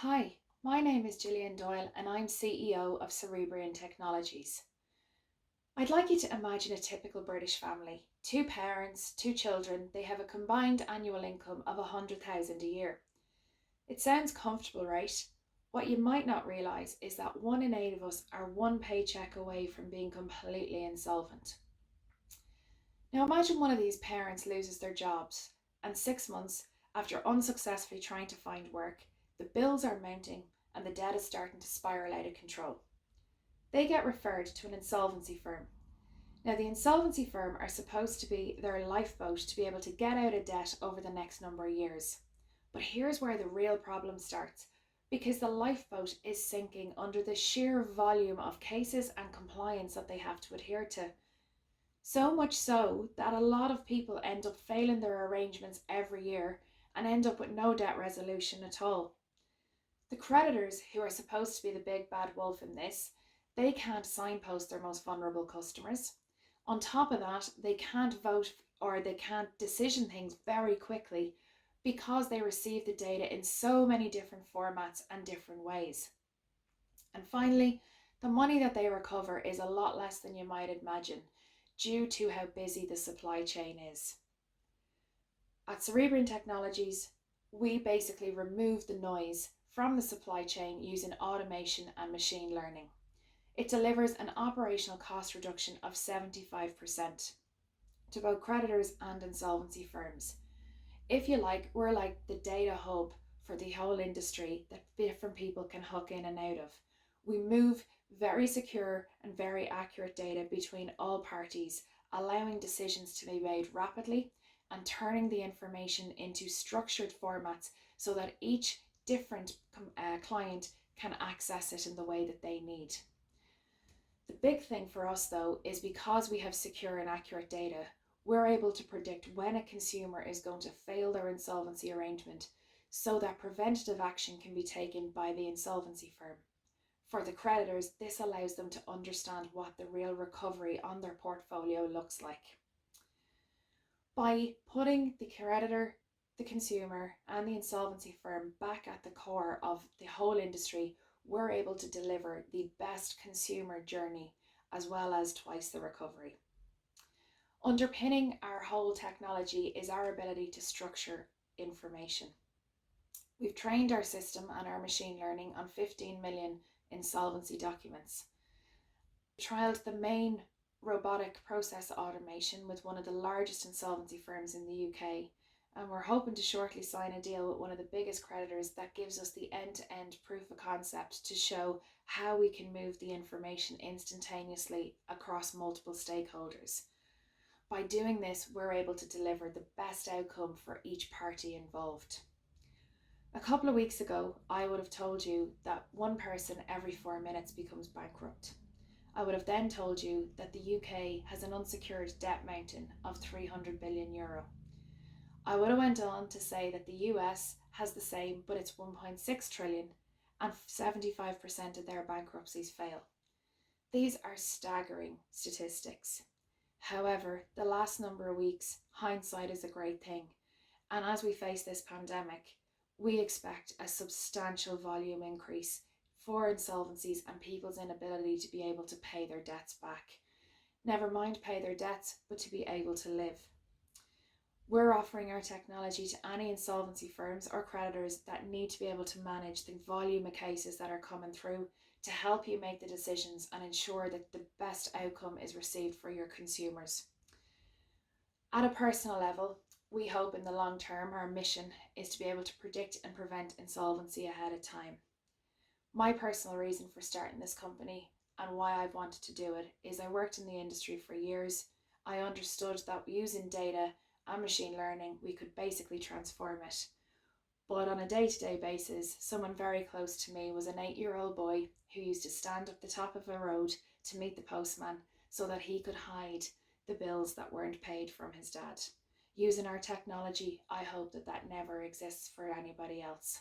Hi, my name is Gillian Doyle and I'm CEO of Cerebreon Technologies. I'd like you to imagine a typical British family. Two parents, two children, they have a combined annual income of 100,000 a year. It sounds comfortable, right? What you might not realise is that 1 in 8 of us are one paycheck away from being completely insolvent. Now imagine one of these parents loses their jobs and 6 months after unsuccessfully trying to find work, the bills are mounting and the debt is starting to spiral out of control. They get referred to an insolvency firm. Now, the insolvency firm are supposed to be their lifeboat to be able to get out of debt over the next number of years. But here's where the real problem starts, because the lifeboat is sinking under the sheer volume of cases and compliance that they have to adhere to. So much so that a lot of people end up failing their arrangements every year and end up with no debt resolution at all. The creditors, who are supposed to be the big bad wolf in this, they can't signpost their most vulnerable customers. On top of that, they can't vote or they can't decision things very quickly because they receive the data in so many different formats and different ways. And finally, the money that they recover is a lot less than you might imagine due to how busy the supply chain is. At Cerebreon Technologies, we basically remove the noise from the supply chain using automation and machine learning. It delivers an operational cost reduction of 75% to both creditors and insolvency firms. If you like, we're like the data hub for the whole industry that different people can hook in and out of. We move very secure and very accurate data between all parties, allowing decisions to be made rapidly and turning the information into structured formats so that each different client can access it in the way that they need. The big thing for us though is because we have secure and accurate data, we're able to predict when a consumer is going to fail their insolvency arrangement so that preventative action can be taken by the insolvency firm. For the creditors, this allows them to understand what the real recovery on their portfolio looks like. By putting the creditor, the consumer, and the insolvency firm back at the core of the whole industry, we're able to deliver the best consumer journey as well as twice the recovery. Underpinning our whole technology is our ability to structure information. We've trained our system and our machine learning on 15 million insolvency documents. We trialled the main robotic process automation with one of the largest insolvency firms in the UK, and we're hoping to shortly sign a deal with one of the biggest creditors that gives us the end-to-end proof of concept to show how we can move the information instantaneously across multiple stakeholders. By doing this, we're able to deliver the best outcome for each party involved. A couple of weeks ago, I would have told you that one person every 4 minutes becomes bankrupt. I would have then told you that the UK has an unsecured debt mountain of 300 billion euro. I would have went on to say that the US has the same, but it's 1.6 trillion and 75% of their bankruptcies fail. These are staggering statistics. However, the last number of weeks, hindsight is a great thing. And as we face this pandemic, we expect a substantial volume increase for insolvencies and people's inability to be able to pay their debts back. Never mind pay their debts, but to be able to live. We're offering our technology to any insolvency firms or creditors that need to be able to manage the volume of cases that are coming through to help you make the decisions and ensure that the best outcome is received for your consumers. At a personal level, we hope in the long term our mission is to be able to predict and prevent insolvency ahead of time. My personal reason for starting this company and why I've wanted to do it is I worked in the industry for years. I understood that using data and machine learning, we could basically transform it. But on a day-to-day basis, someone very close to me was an 8-year-old boy who used to stand up the top of a road to meet the postman so that he could hide the bills that weren't paid from his dad. Using our technology, I hope that that never exists for anybody else.